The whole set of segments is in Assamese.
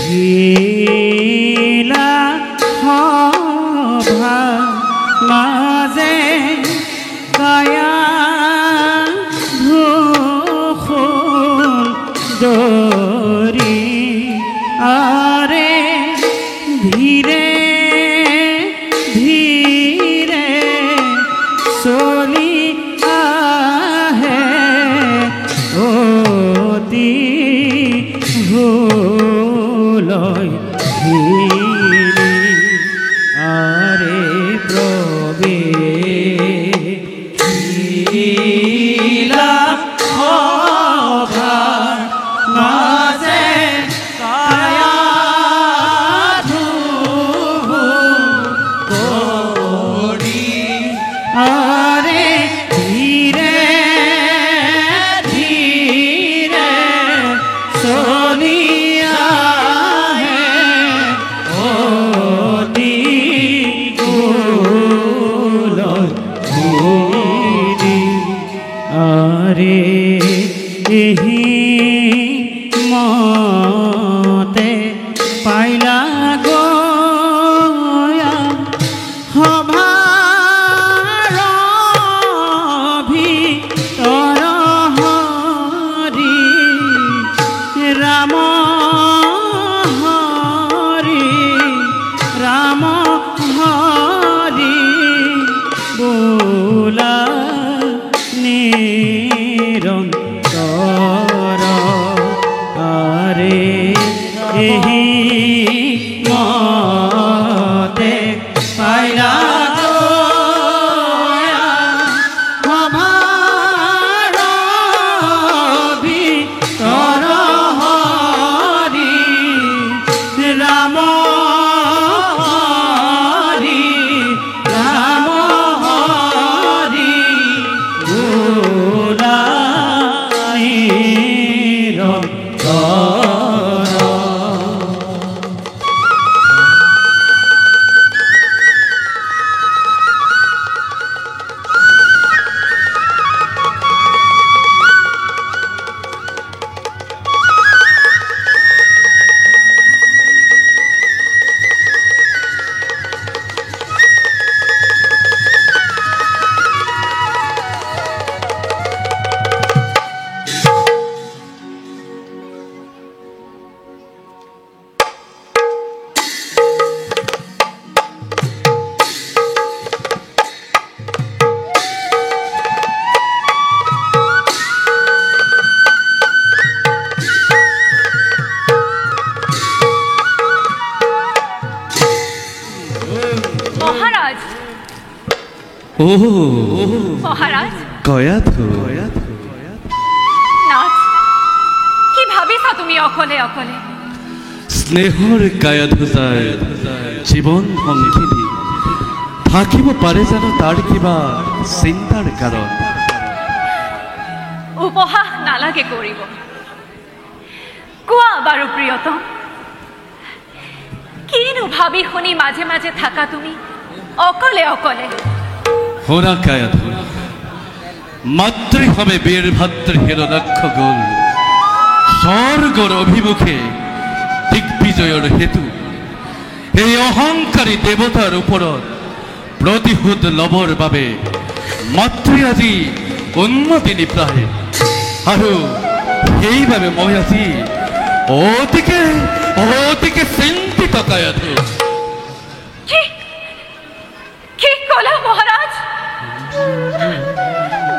লীলা সভা মাজে কায়া ভূষণ দৰি আৰে ধীৰে ধীৰে চলি আহে অতি ভুলৈ আৰে প্ৰবেশিলা সভা মাজে কায়া ধৰি আৰে ধীৰে ধীৰে চলি আহে অতি ভুলৈ আৰে এহি মতে পাইলা গয়া সভাৰ ভিতৰ হৰি ৰাম হৰি ৰাম হৰি বোলা নিৰন্তৰ আৰে এহি মতে পাইলা গয়া সভাৰ ভিতৰ হৰি ৰাম হৰি ৰাম হৰি বোলা মহাৰাজ কয়াধু নাথ কি ভাবিছা তুমি অকলে অকলে স্নেহৰ কায়াধুজাই জীৱন সংগিনী থাকিব পাৰে জানো তাৰ কিবা চিন্তাৰ কাৰণ উপহাস নালাগে কৰিব কোৱা বাৰু প্ৰিয়তম কিনো ভাবি শুনি মাজে মাজে থাকা তুমি অকলে অকলে হোনা কায়াধু মাতৃভাৱে বীৰ ভাতৃ হিৰণ্যাক্ষ গ'ল স্বৰ্গৰ অভিমুখে দিগ্বিজয়ৰ হেতু এই অহংকাৰী দেৱতাৰ ওপৰত প্ৰতিশোধ ল'বৰ বাবে মাতৃ আজি উন্নতিনী প্ৰায় আৰু সেইবাবে মই আজি অতিকে অতিকে চিন্তিত কায়াধু কি কলা মহারাজ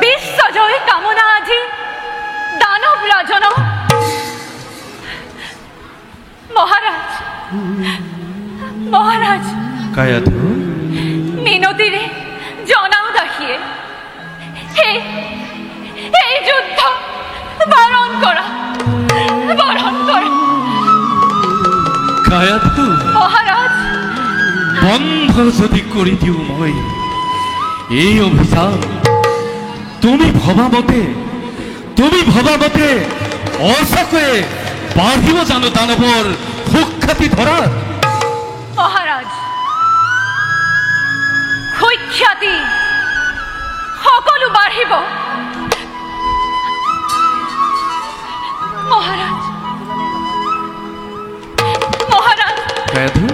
বিশ্বজয় কামনা আজি দানব রাজন মহারাজ মহারাজ কায়াধু মিনতিরে জনাও দেখিয়ে এই যুদ্ধ বারণ করা কায়াধু মহারাজ বন্ধ যদি কৰি দিওঁ মই এই অভিযান তুমি ভবামতে অচকয়ে বাঢ়িব জানো দানৱৰ সুখ্যাতি ধৰাত মহাৰাজ সুখ্যাতি সকলো বাঢ়িব মহাৰাজ কায়াধু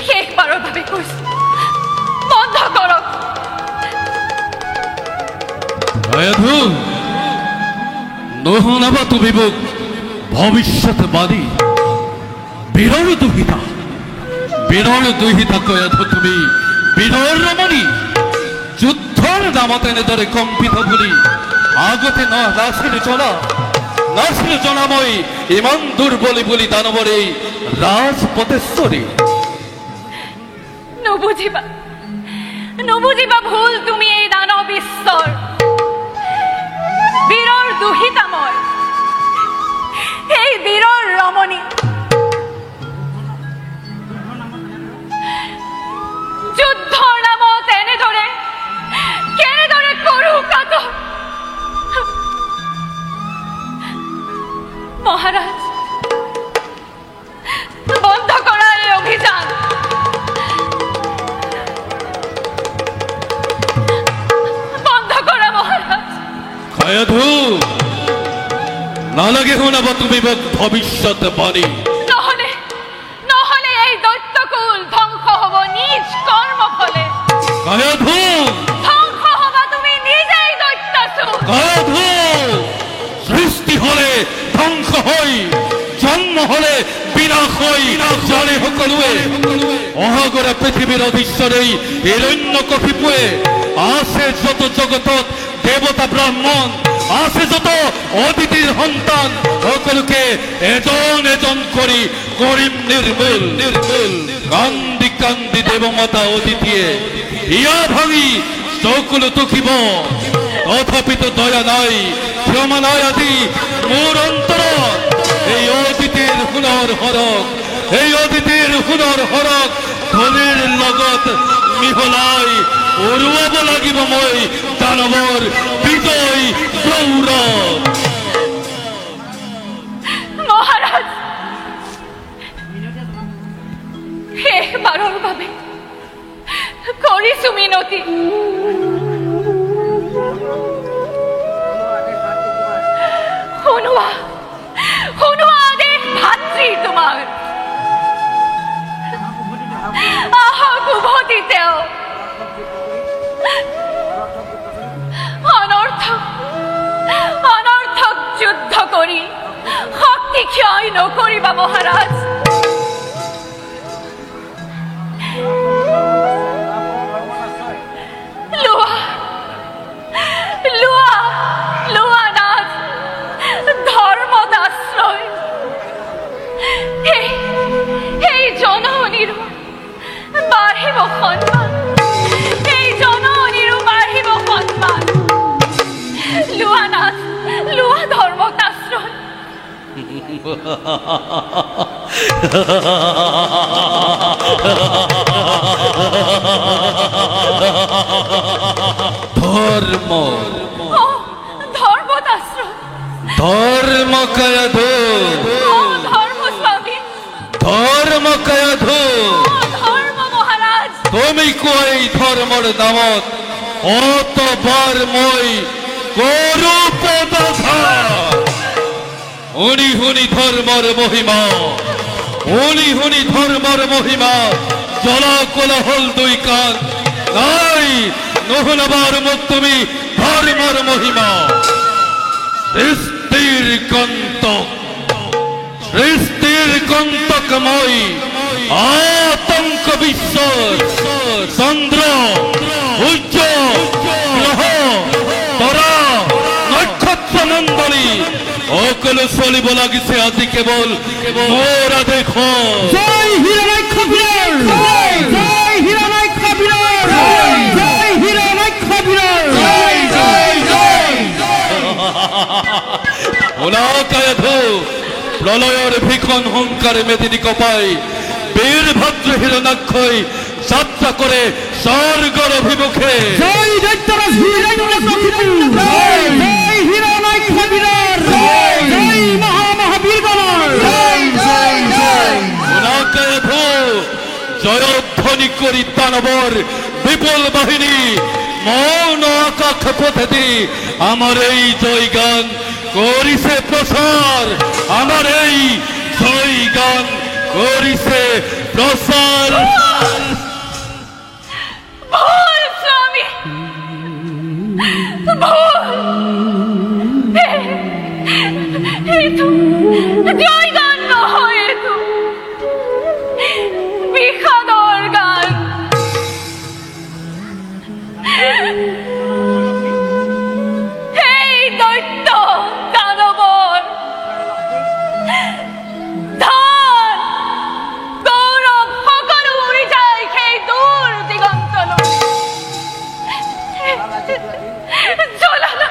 শেষবাৰৰ বাবে কৈছো বন্ধ কৰক। কায়াধু নহনাবা তুমি মোক ভৱিষ্যতবাদী বীৰৰ দুহিতা কায়াধু তুমি বীৰৰ ৰমণী যুদ্ধৰ নামত এনেদৰে কম্পিত বুলি আগতে নাছিল জনা মই ইমান দুৰ্বলী বুলি দানৱৰ এই ৰাজপথেশ্বৰী। নুবুজিবা ভুল তুমি এই দানৱ ঈশ্বৰ বীৰৰ দুহিতা মই এই বীৰৰ ৰমণী যুদ্ধৰ নামত কেনেদৰে কৰো কাত মহাৰাজ বন্ধ কৰা এই অভিযান বন্ধ কৰা মহাৰাজ। কায়াধু নালাগে শুনাবা তুমি মোক ভৱিষ্যতবাণী নহলে এই দৈত্যকুল ধ্বংস হব নিজ কৰ্ম ফলে। কায়াধু ধ্বংস হবা তুমি নিজেই দৈত্যচুৰ। কায়াধু সৃষ্টি হলে ধ্বংস হয় জন্ম হলে বিনাশ হয় জানে সকলোৱে অহগৰা পৃথিৱীৰ অধীশ্বৰে হিৰণ্যকশিপুৱে আছে যত জগতত দেৱতা ব্ৰাহ্মণ আছে যত অদিতিৰ সন্তান সকলোকে এজন কৰি কৰিম নিৰ্মূল কান্দি কান্দি দেৱমাতা অদিতিয়ে ইয়া ভাঙি সকলো টুকিব তথাপিতো দয়া নাই ক্ষমা নাই আজি মোৰ অন্তৰত। এই অদিতিৰ সোণৰ হৰক ধনীৰ লগত মিহলাই উৰুৱাব লাগিব মই দানৱৰ বিজয় গৌৰৱ। মহাৰাজ শেষবাৰৰ বাবে কৰিছো মিনতি শুনোৱা আদেশ ভাতৃ তোমাৰ আহক উভতি তেওঁ অনৰ্থক যুদ্ধ কৰি শক্তি ক্ষয় নকৰিবা মহাৰাজ। লোৱা নাথ ধৰ্মত আশ্ৰয় এই জননীৰো বাঢ়িব সন্মান লোৱা নাথ লোৱা ধৰ্মত আশ্ৰয়। ধৰ্মত আশ্ৰয় ধৰ্ম কায়াধু ধৰ্মস্বামী ধৰ্ম কায়াধু ধৰ্ম মহাৰাজ তুমি কোৱা এই ধৰ্মৰ নামত অতবাৰ মই কৰো পদধাৰ শুনি ধৰ্মৰ মহিমা জলা কোলাহল দুই কান নাই নহনাবাৰ মোক তুমি ধৰ্মৰ মহিমা সৃষ্টিৰ কন্তক মই আতংক বিশ্বৰ চন্দ্ৰ সূৰ্য গ্ৰহ তৰা নক্ষত্ৰ মণ্ডলী সকলো চলিব লাগিছে আজি কেৱল মোৰ আদেশ। জয় হিৰণ্যাক্ষ বীৰৰ জয় জয় হিৰণ্যাক্ষ বীৰৰ জয় জয় হিৰণ্যাক্ষ বীৰৰ জয় জয় জয় শুনা কায়াধু প্ৰলয়ৰ ভীষণ হুংকাৰে মেদিনী কপাই বীৰভদ্ৰ হিৰণ্যাক্ষই যাত্ৰা কৰে স্বৰ্গৰ অভিমুখে। জয় দৈত্যৰাজ হিৰণ্যকশিপু জয় জয় হিৰণ্যাক্ষ বীৰৰ জয় জয় মহাবীৰগণৰ জয় জয় জয়। শুনা কায়াধু জয়ধ্বনি কৰি দানৱৰ বিপুল বাহিনী মৌন আকাশ পথেদি আমাৰ এই জয় গান কৰিছে প্ৰচাৰ আমাৰ এই জয় গান কৰিছে প্ৰসাৰ। ভুল স্বামী, ভুল। এতো জয়গান নহয়, এতো বিষাদৰ গান। এই দৈত্য দানৱৰ ধন গৌৰৱ সকলো উৰি যায় সেই দূৰ দিগন্তলৈ। জ্বলালা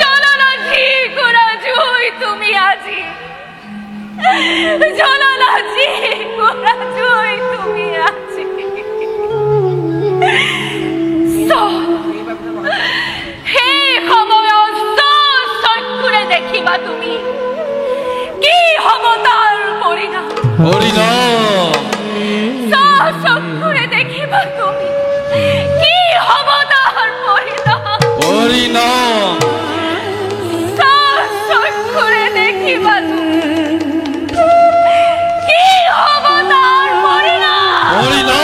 জ্বলালা জি কৰা জুই তুমি আজি, জ্বলালা জি কৰা জুই তুমি আজি। সেই সময়ত চক্ষুৰে দেখিবা তুমি কি হ'ব তাৰ পৰিণাম। চক্ষুৰে দেখিবা তুমি কি হ'ব তাৰ পৰিণাম। চক্ষুৰে দেখিবা তুমি কি হ'ব তাৰ পৰিণাম।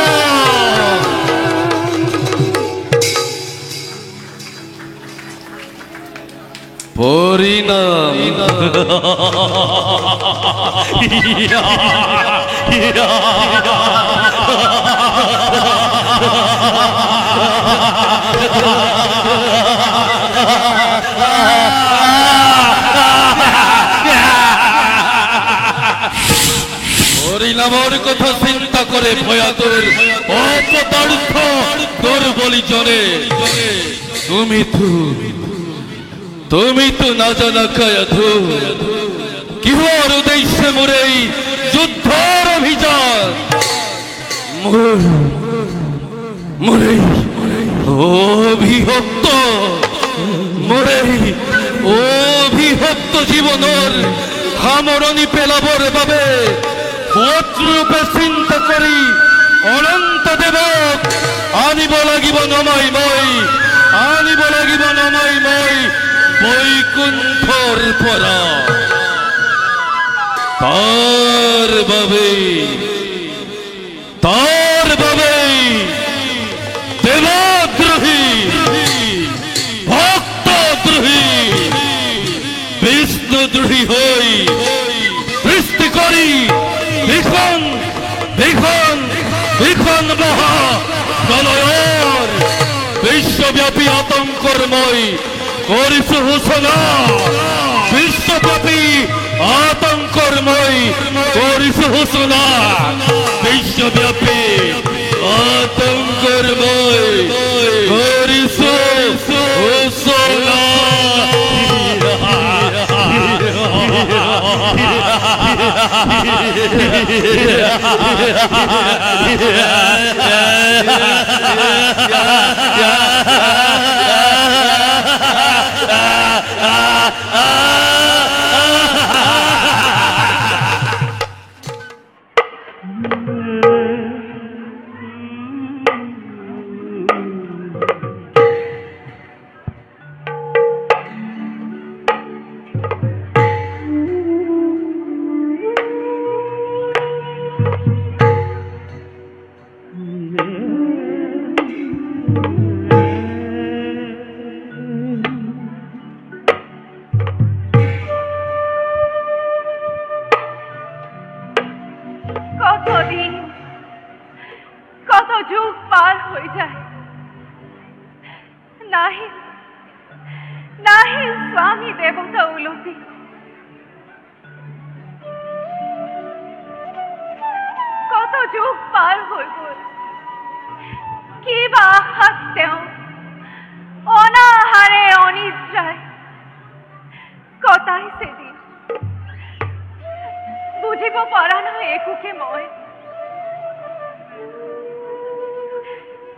পরিণামের কথা চিন্তা করে ভয়াতুর অপদার্থ তোর বলি জনে। তুমি তো না জানা কায়াধু কিহর উদ্দেশ্যে মোরে যুদ্ধর অভিযান। মোরে অভিভক্ত, মোরে অভিভক্ত জীবনের সামৰণি পেলাবৰ বাবে পত্ৰূপে চিন্তা কৰি অনন্ত দেৱক আনিব লাগিব নমাই মই, আনিব লাগিব নমাই মই বৈকুণ্ঠৰ পৰা। তাৰ বাবে দেৱদ্ৰোহী ভক্তদ্ৰোহী বিষ্ণুদ্ৰোহী হৈ সৃষ্টি কৰি ভীষণ মহা প্ৰলয়ৰ বিশ্বব্যাপী আতংকৰ মই কৰিছো সূচনা। বিশ্বব্যাপী আতংকৰ মই কৰিছো সূচনা। বিশ্বব্যাপী আতংকৰ মই কৰিছো সূচনা। কতদিন কত যুগ পার হয়ে যায়, নাহি নাহি স্বামী দেবতা উলতি। কত যুগ পার হৈ গল, কিবা আশাত তেওঁ অনাহাৰে অনিদ্ৰায় কটাইছে দিন। বুঝিব পৰা নাই একোকে মই।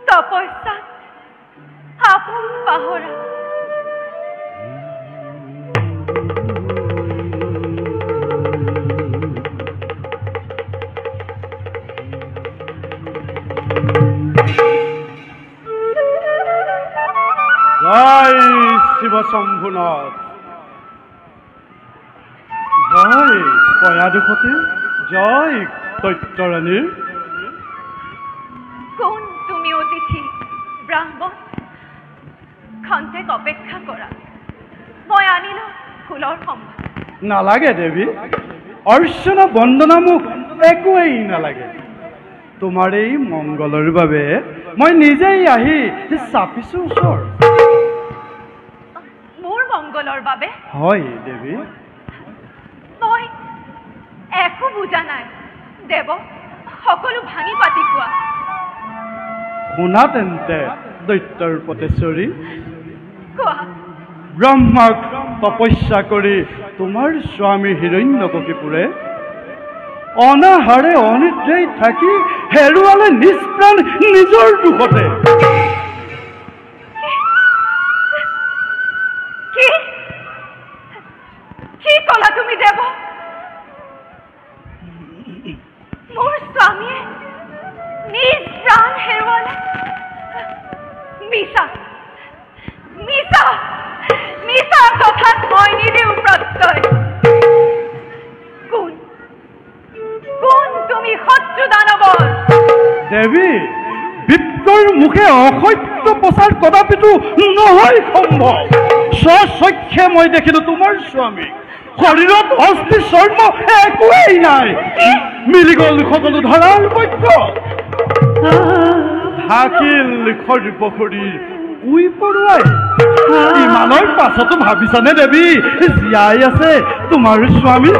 তপস্যাত আপোন পাহৰা জয় শিব শম্ভুনাথ, জয় কয়া দুখতে জয় দৈত্যৰাণীৰ। কোন তুমি অতিথি ব্ৰাহ্মণ? খন্তেক অপেক্ষা কৰা, মই আনিলো ফুলৰ সম্ভাৰ। নালাগে দেৱী, অৰ্চনা বন্দনা মোক একোৱেই নালাগে। তোমাৰ এই মংগলৰ বাবে মই নিজেই আহি চাপিছো ওচৰ। মোৰ মংগলৰ বাবে? হয় দেৱী। মই একো বুজা নাই দেৱ, সকলো ভাঙি পাতি কোৱা। শুনা তেন্তে দৈত্যৰ পতেশ্বৰী, কোৱা। ব্ৰহ্মাক তপস্যা কৰি তোমাৰ স্বামী হিৰণ্যকশিপুৰে অনাহাৰে অনিদ্ৰাই থাকি হেৰুৱালে নিষ্প্ৰাণ নিজৰ দুখতে। কি কলা তুমি দেৱ? মোৰ স্বামীয়ে নিজ প্ৰাণ হেৰুৱালে? মিছা মিছা মিছা কথাত মই নিদিওঁ প্ৰত্যয়। কোন কোন তুমি শত্ৰু দানৱৰ? দেৱী, বিপ্ৰৰ মুখে অসত্য প্ৰচাৰ কদাপিতো নহয় সম্ভৱ। স্বচক্ষে মই দেখিলো তোমাৰ স্বামীক, শৰীৰত অস্থি চৰ্ম একোৱেই নাই, মিলি গল সকলো ধৰাৰ বৈদ্য। থাকিল সৰ্বশৰীৰ উই পৰুৱাই। ইমানৰ পাছতো ভাবিছানে দেৱী জীয়াই আছে তোমাৰ স্বামী?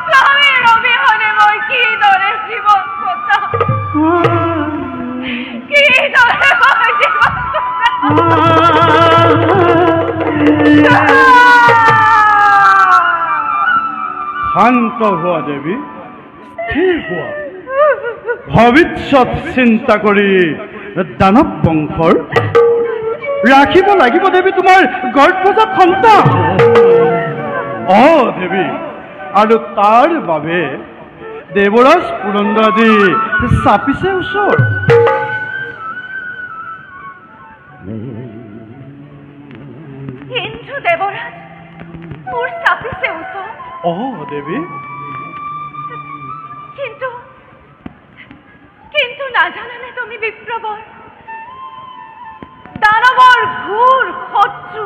স্বামীৰ অবিহনে মই কিদৰে জীৱন কটাম? কিদৰে মই জীৱন শান্ত হোৱা দেৱী, স্থিৰ হোৱা। ভৱিষ্যত চিন্তা কৰি দানৱ বংশৰ ৰাখিব লাগিব দেৱী তোমাৰ গৰ্ভজাত সন্তান। দেৱী, আৰু তাৰ বাবে দেৱৰাজ পুৰন্দৰ আজি চাপিছে ওচৰ। ইন্দ্ৰ দেৱৰাজ মোৰ চাপিছে ওচৰ? দেৱী, কিন্তু কিন্তু নাজানানে তুমি বিপ্ৰবৰ দানৱৰ ঘোৰ শত্ৰু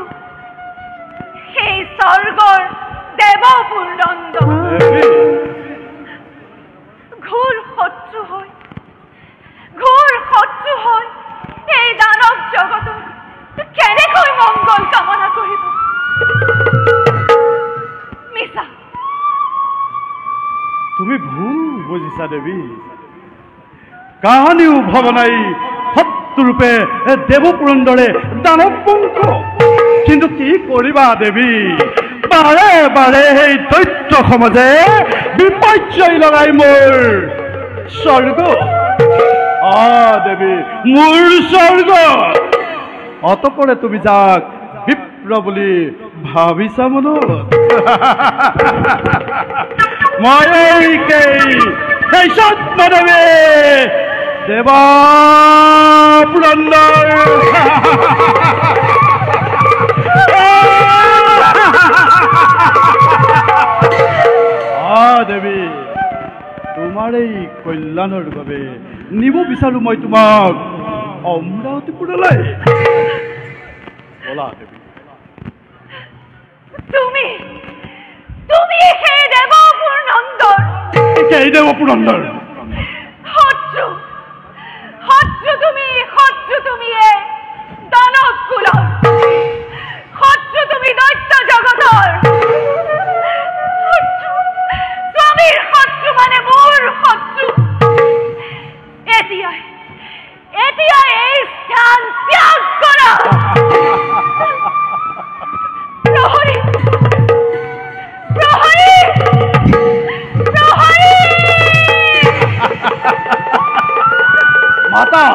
সেই স্বৰ্গৰ দেৱ পুৰন্দৰ ঘোৰ শত্ৰু হয় এই দানৱ জগতৰ কেনেকৈ মংগল কামনা কৰিব? মিছা। তুমি ভুল বুজিছা দেৱী। কাহানিও ভবা নাই শত্ৰুৰূপে দেৱ পুৰন্দৰে দানৱ বংশ। কিন্তু কি কৰিবা দেৱী, বাৰে বাৰে সেই দৈত্য সমাজে বিপৰ্যয় লগাই মোৰ স্বৰ্গ। দেৱী, মোৰ স্বৰ্গ। অতপৰে তুমি যাক বিপ্ৰ বুলি ভাবিছা মনত? মই সেই সত্যদেৱী দেৱ পুৰন্দৰ। দেৱী, তোমাৰ এই কল্যাণৰ বাবে নিব বিচাৰো মই তোমাক অমৰাৱতীপুৰলৈ। বলা দেৱী। তুমি সেই দেৱ পুৰন্দৰ? সেই দেৱ পুৰন্দৰ শত্ৰু তুমি এই দানৱ কুলৰ শত্ৰু, তুমি দৈত্য জগতৰ শত্ৰু, স্বামীৰ শত্ৰু মানে মোৰ শত্ৰু। এতিয়াই এই স্থান ত্যাগ কৰা। প্ৰহৰী প্ৰহৰী প্ৰহৰী মাতা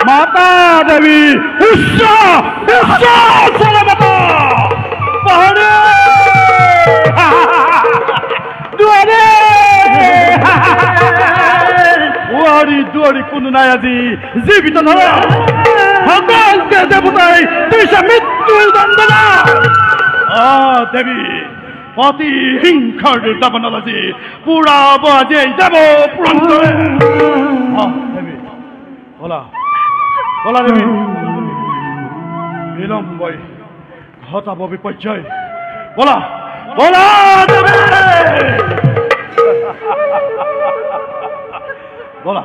মাতা দেৱী উচ্চ উচ্চ চলে মাতা পাহৰে দুৱাৰে দুৱাৰী দুৱাৰী কোনো নাই আজি জীৱিত ধৰা সকলোকে দেৱতাই দিছে মৃত্যুৰ দণ্ডনা দেৱী অতি হিংসাৰ দাবনত আজি পুৰাব আজি দেৱ পুৰন্দৰে দেৱী বলা বলা দেৱী বিলম্বই ঘটাব বিপৰ্যয় বলা বলা দেৱী বলা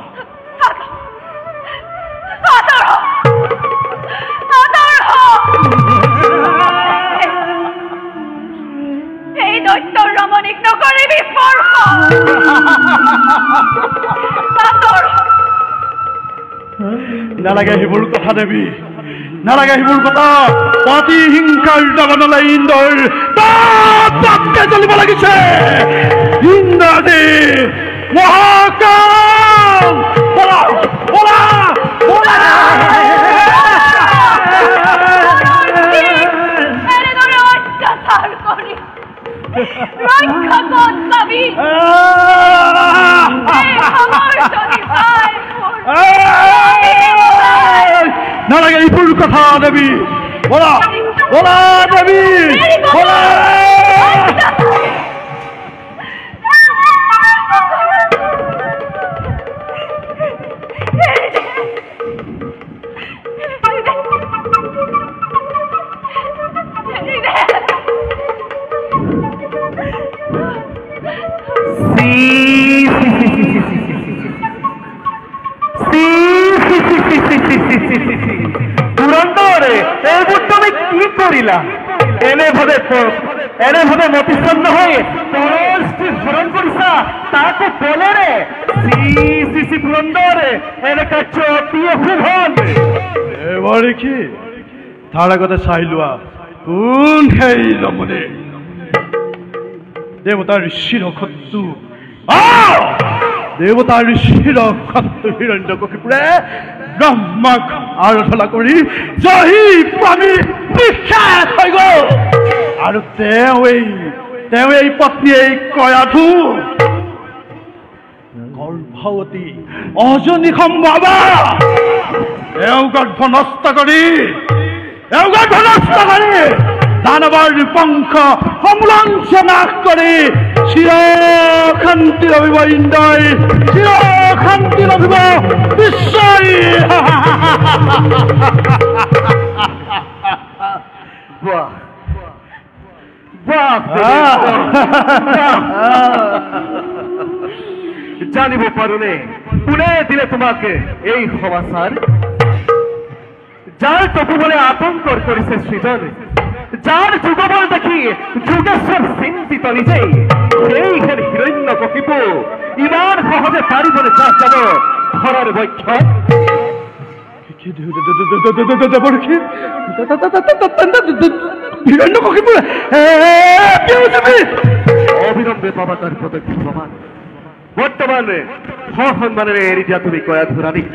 এই দৈত্যৰ ৰমণীক নকৰিবি স্পৰ্শ নালাগে সেইবোৰ কথা দেৱী নালাগে সেইবোৰ কথা অতি হিংসাৰ দাবনলৈ ইন্দ্ৰৰ তাপকে জ্বলিব লাগিছে ইন্দ্ৰাজী মহাকাল বলা বলা বলা এনেদৰে অত্যাচাৰ কৰি ৰক্ষা ক'ত পাবি নালাগে এইবোৰ কথা দেৱী বলা বলা দেৱী বলা পুৰন্দৰে এইবোৰ তুমি কি কৰিলা এনেভাবে মতিষ্ঠন্ন হয়ে পৰেৰ স্ত্ৰী হৰণ কৰিছা তাকো বলেৰে সি পুৰন্দৰে এনেকা চটিয়ে শুভন এবাৰ কি তাৰ আগতে চাই লোৱা কোন সেই ৰমণী দেৱতাৰ শিৰখতটো দেৱতাৰ শিৰখতটো হিৰণ্যকশিপুৰে ব্ৰহ্মাক আৰাধনা কৰি জহি প্ৰাণী নিঃশেষ হৈ গ'ল আৰু তেওঁ এই পত্নী এই কয়াধু গৰ্ভৱতী অজনী সম্ভাৱা তেওঁ গৰ্ভ নষ্ট কৰি দানৱৰ পংখ সমলাংশ নাশ কৰি চিৰশান্তি ৰবিব ইন্দ্ৰই চিৰশান্তি ৰবিব বিশ্বই জানিব পাৰোনে কোনে দিলে তোমাকে এই সমাচাৰ যাৰ চকু বলে আতংকৰ কৰিছে সৃজন যাৰ যুগবল দেখি যুগেশ্বৰ চিন্তিত নিজেই সেইখন হিৰণ্যকশিপু ইমান সহজে পাৰিবনে যাব ঘৰৰ বক্ষত অবিলম্বে পাবা তাৰ পদক্ষেপ প্ৰমাণ বৰ্তমানে সসন্মানেৰে এৰি দিয়া তুমি কয়াধু ৰাণীক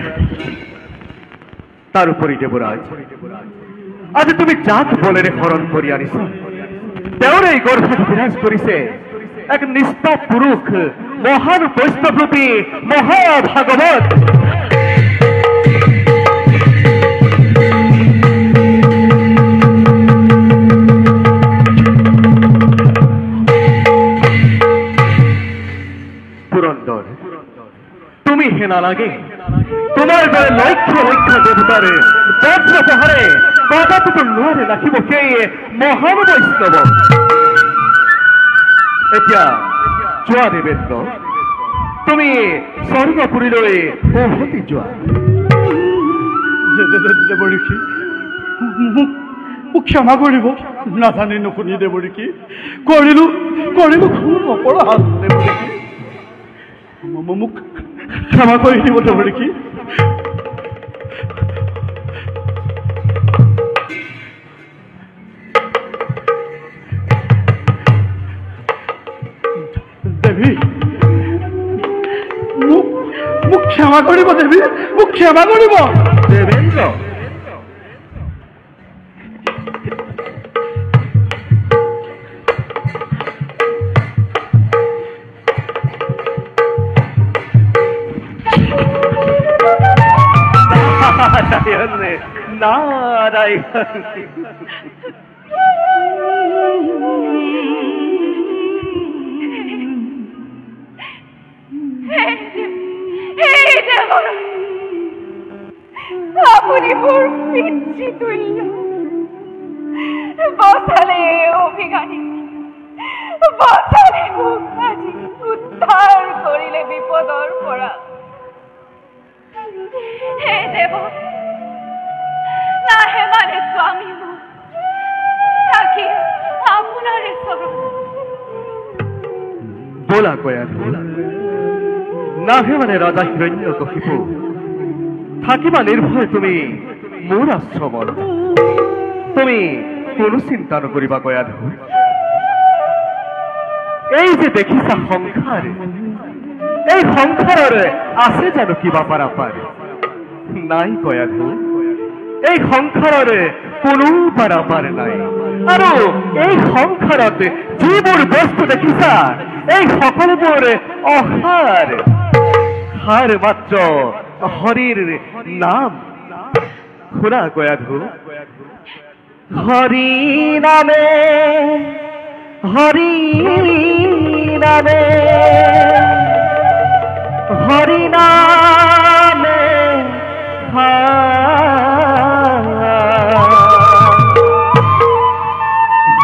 তাৰ উপৰি দেৱৰাজ আজি তুমি যাক বলেৰে হৰণ কৰি আনিছা তেওঁৰ এই গৰ্ভত বিৰাজ কৰিছে এক নিষ্পাপ পুৰুষ মহান বৈষ্ণৱৰূপী মহাভাগৱত পুৰন্দৰ তুমি হে নালাগে তোমাৰ দৰে লক্ষ লক্ষ দেৱতাৰে বজ্ৰ প্ৰহাৰে কদাপিতো নোৱাৰে ৰাখিব সেই মহান বৈষ্ণৱ এতিয়া যোৱা দেৱেন্দ্ৰ তুমি স্বৰ্গপুৰীলৈ উভতি যোৱা দেৱঋষি মোক ক্ষমা কৰিব নাজানি নুশুনি দেৱঋষি কৰিলো খুব অপৰাধ দেৱঋষি মোক ক্ষমা কৰি দিব দেৱঋষি দেৱী মোক ক্ষমা কৰিব দেৱী, মোক ক্ষমা কৰিব। দেবেন্দ্ৰ নাৰায়ণ আপনি মোৰ পিতৃতুল্য বসালে অভিজ্ঞানী বসালে মোক আজি উদ্ধাৰ কৰিলে বিপদৰ পৰা হে দেব নাহে মানে স্বামী মোক থাকি আপনাৰে চৰণ বলা কয়া নাহে মানে ৰাজা হিৰণ্যকশিপু থাকিবা নিৰ্ভয় তুমি মোৰ আশ্ৰমত তুমি কোনো চিন্তা নকৰিবা কয়াধু এই যে দেখিছা সংসাৰ এই সংসাৰৰ আছে জানো কিবা পাৰাপাৰ নাই কয়াধু এই সংসাৰৰ কোনো পাৰাপাৰ নাই আৰু এই সংসাৰত যিবোৰ বস্তু দেখিছা এই সকলোবোৰ অসাৰ সাৰ মাত্ৰ হরির নাম শুনা কয়াধু হরি নামে হরি নামে হরি নামে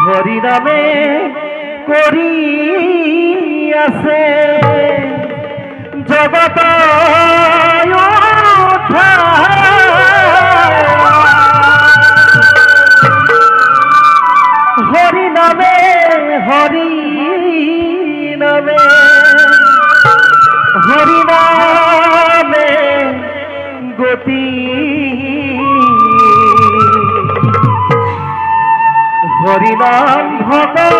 হরি নামে করি আছে জগত হরি নামে হরি নামে হরি নামে গতি হরি নাম ভগতর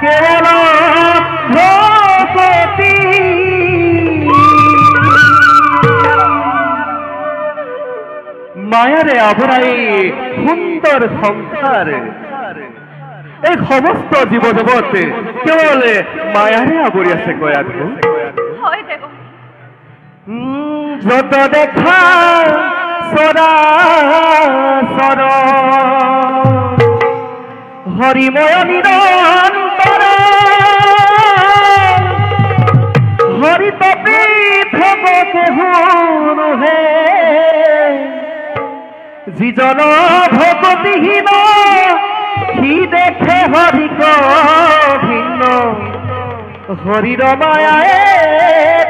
কেবল ভগতি মায়ারে আবরাই সুন্দর সংসার এই সমস্ত জীৱ জগত কেৱল মায়াৰে আবৰি আছে কয়াধু হয় দেব যত দেখা সরাসর হরিময় নিরন্তর হরি তপে ভগতে হে যিজন ভগতিহীন সি দেখে হরিক ভিন্ন হরির মায়ায়ে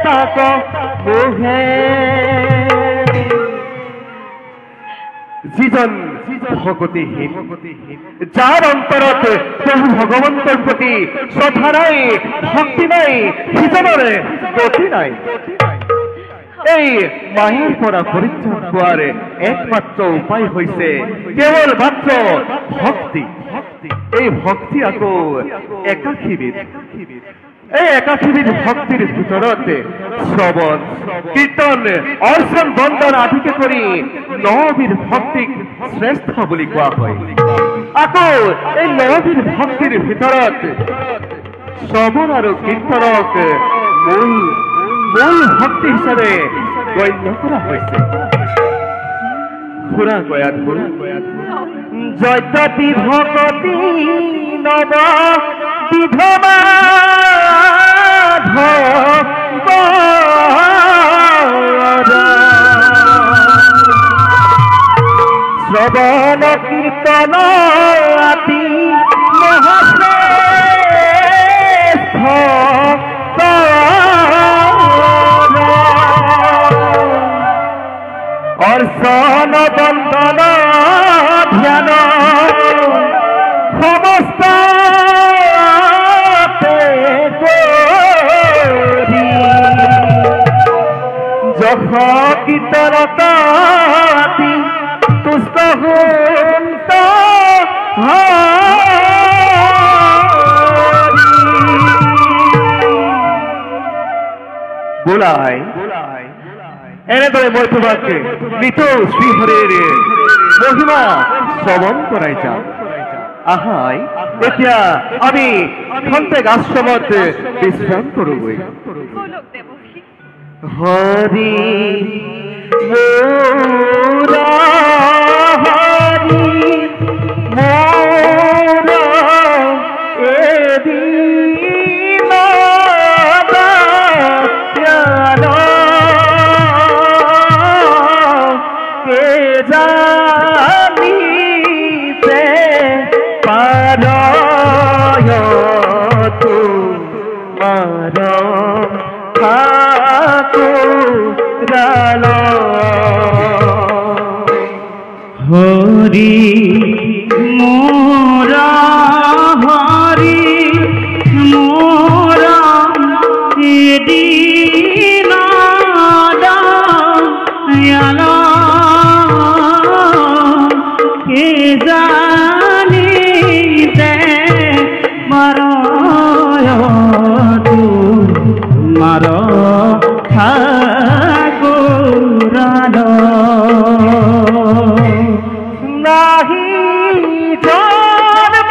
তাক মোহে যিজন ভগতিহীন যার অন্তরত প্রভু ভগবন্তৰ প্ৰতি শ্ৰদ্ধা নাই ভক্তি নাই সিজনেৰ গতি নাই এই মায়াৰ পৰা পৰিত্ৰাণ পোৱাৰ একমাত্ৰ উপায় হৈছে কেৱল মাত্ৰ ভক্তি এই ভক্তি আকৌ একাকীবিধ এই একাকীবিধ ভক্তিৰ ভিতৰত শ্ৰৱণ কীৰ্তন অৰ্চন বন্দন আদিকে কৰি নবিধ ভক্তিক শ্ৰেষ্ঠ বুলি কোৱা হয় আকৌ এই নবিধ ভক্তিৰ ভিতৰত শ্ৰৱণ আৰু কীৰ্তনক মূল ভক্তি হিচাপে গণ্য কৰা হৈছে খুৰা কয়াধু জয়তি ভগতি নব বিধমা শ্ৰবণ কীৰ্তন আতি মহাশ্ৰেষ্ঠ অৰ্চন বন্দন ধ্যান সমস্ত যশ কীৰ্তনতি তুষ্ট হুন্ত বোলাই এনেদৰে মই তোমাক মৃত শ্ৰীহৰিৰ মহিমা শ্ৰৱণ কৰাই যাম। আহাই এতিয়া আমি খন্তেক আশ্ৰমত বিশ্ৰাম কৰোগৈ। বলক দেৱকী। হৰি মোৰা হৰি মোৰা এদিন দায়াল কে জানিতে পাৰয় তোমাৰ ঠাকুৰাল হরি মোরা হরি মোরা এদিন দায়াল কে জানিতে পারয় তোমার ঠাকুরাল নাহি জন্ম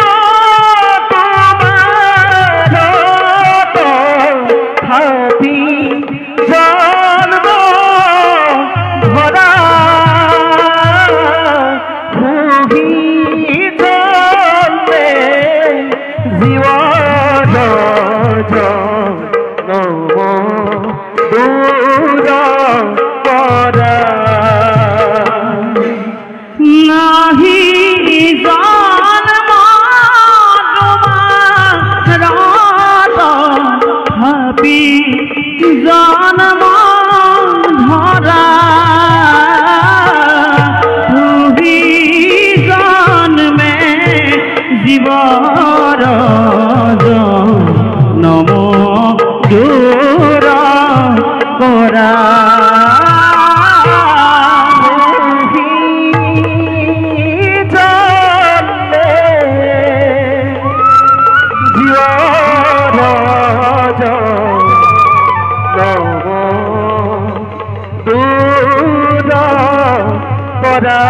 তোমার হাতি জন্ম ধরা ভূমি জন্মে জীবন জন্ম দূর করা নাহি জন্ম তোমার হাবি জন্ম ধরা তুমি জন্মে জীবর নম দূর করা দূর করা